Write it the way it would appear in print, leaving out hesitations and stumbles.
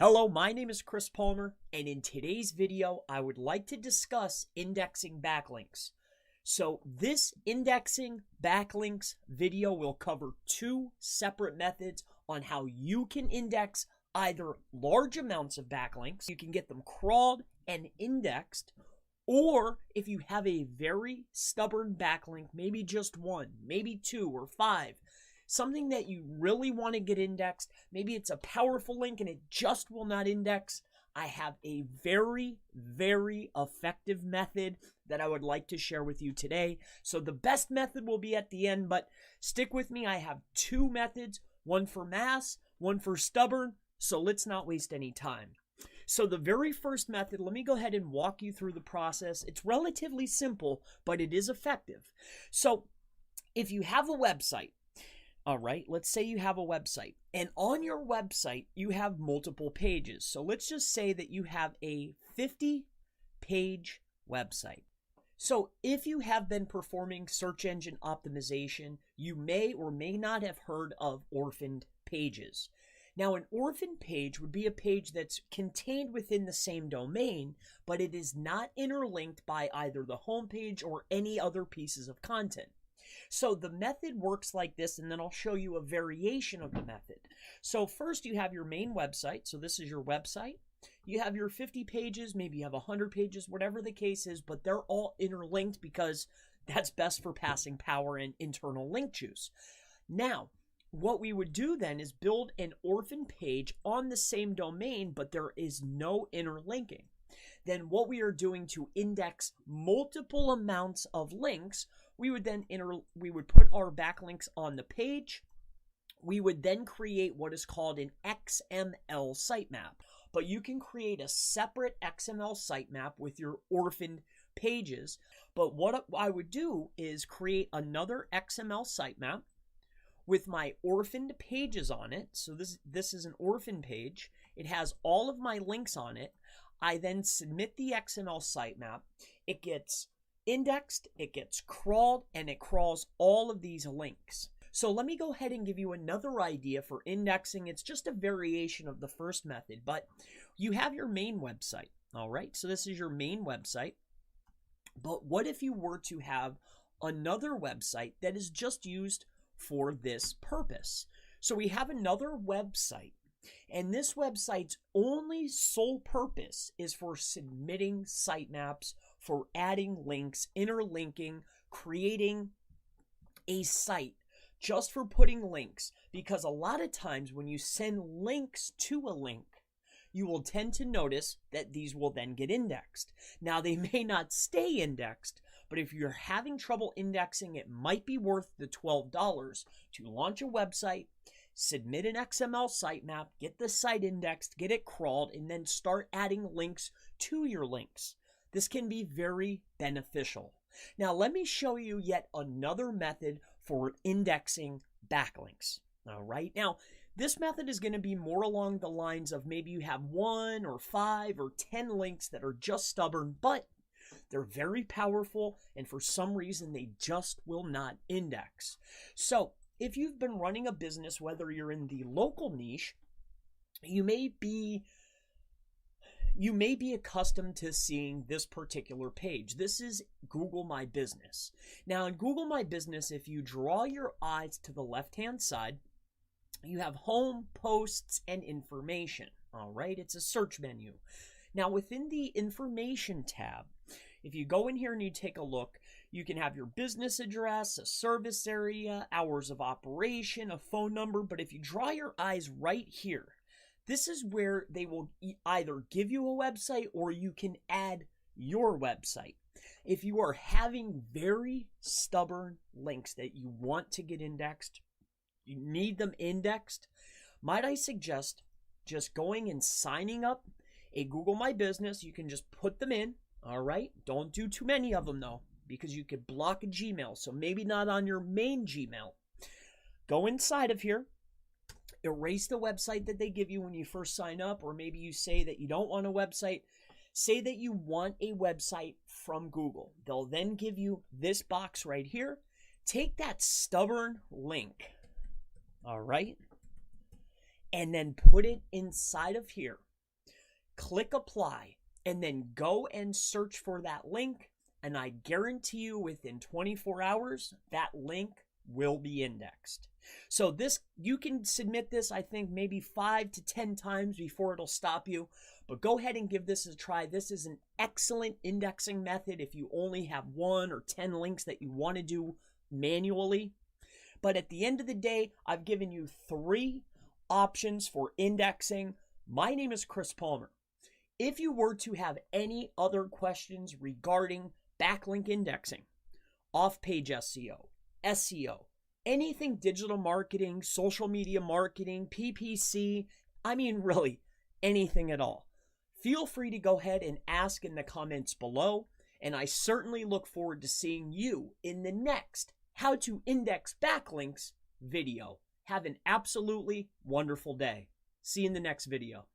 Hello, my name is Chris Palmer, and in today's video, I would like to discuss indexing backlinks. So this indexing backlinks video will cover two separate methods on how you can index either large amounts of backlinks, you can get them crawled and indexed, or if you have a very stubborn backlink, maybe just one, maybe two or five, something that you really want to get indexed, maybe it's a powerful link and it just will not index, I have a very, very effective method that I would like to share with you today. So the best method will be at the end, but stick with me. I have two methods, one for mass, one for stubborn, so let's not waste any time. So the very first method, let me go ahead and walk you through the process. It's relatively simple, but it is effective. So if you have a website, all right, let's say you have a website, and on your website, you have multiple pages. So let's just say that you have a 50-page website. So if you have been performing search engine optimization, you may or may not have heard of orphaned pages. Now, an orphaned page would be a page that's contained within the same domain, but it is not interlinked by either the home page or any other pieces of content. So the method works like this, and then I'll show you a variation of the method. So first you have your main website. So this is your website. You have your 50 pages, maybe you have 100 pages, whatever the case is, but they're all interlinked because that's best for passing power and internal link juice. Now, what we would do then is build an orphan page on the same domain, but there is no interlinking. Then what we are doing to index multiple amounts of links, we would put our backlinks on the page. We would then create what is called an XML sitemap. But you can create a separate XML sitemap with your orphaned pages. But what I would do is create another XML sitemap with my orphaned pages on it. So this is an orphan page. It has all of my links on it. I then submit the XML sitemap. It gets indexed, it gets crawled, and it crawls all of these links. So let me go ahead and give you another idea for indexing. It's just a variation of the first method, but you have your main website, all right? So this is your main website. But what if you were to have another website that is just used for this purpose? So we have another website, and this website's only sole purpose is for submitting sitemaps, for adding links, interlinking, creating a site just for putting links. Because a lot of times when you send links to a link, you will tend to notice that these will then get indexed. Now, they may not stay indexed, but if you're having trouble indexing, it might be worth the $12 to launch a website, submit an XML sitemap, get the site indexed, get it crawled, and then start adding links to your links. This can be very beneficial. Now, let me show you yet another method for indexing backlinks. All right. Now, this method is going to be more along the lines of maybe you have 1 or 5 or 10 links that are just stubborn, but they're very powerful, and for some reason, they just will not index. So if you've been running a business, whether you're in the local niche, you may be accustomed to seeing this particular page. This is Google My Business. Now, in Google My Business, if you draw your eyes to the left-hand side, you have home, posts, and information. All right, it's a search menu. Now, within the information tab, if you go in here and you take a look, you can have your business address, a service area, hours of operation, a phone number. But if you draw your eyes right here, this is where they will either give you a website or you can add your website. If you are having very stubborn links that you want to get indexed, you need them indexed, might I suggest just going and signing up a Google My Business. You can just put them in, all right? Don't do too many of them though, because you could block a Gmail. So maybe not on your main Gmail. Go inside of here. Erase the website that they give you when you first sign up, or maybe you say that you don't want a website. Say that you want a website from Google. They'll then give you this box right here. Take that stubborn link, all right, and then put it inside of here. click apply, and then go and search for that link, and I guarantee you within 24 hours, that link will be indexed. So this, you can submit this, I think, maybe 5 to 10 times before it'll stop you. But go ahead and give this a try. This is an excellent indexing method if you only have 1 or 10 links that you want to do manually. But at the end of the day, I've given you 3 options for indexing. My name is Chris Palmer. If you were to have any other questions regarding backlink indexing, off-page SEO, anything digital marketing, social media marketing, PPC, I mean really anything at all, feel free to go ahead and ask in the comments below, and I certainly look forward to seeing you in the next How to Index Backlinks video. Have an absolutely wonderful day. See you in the next video.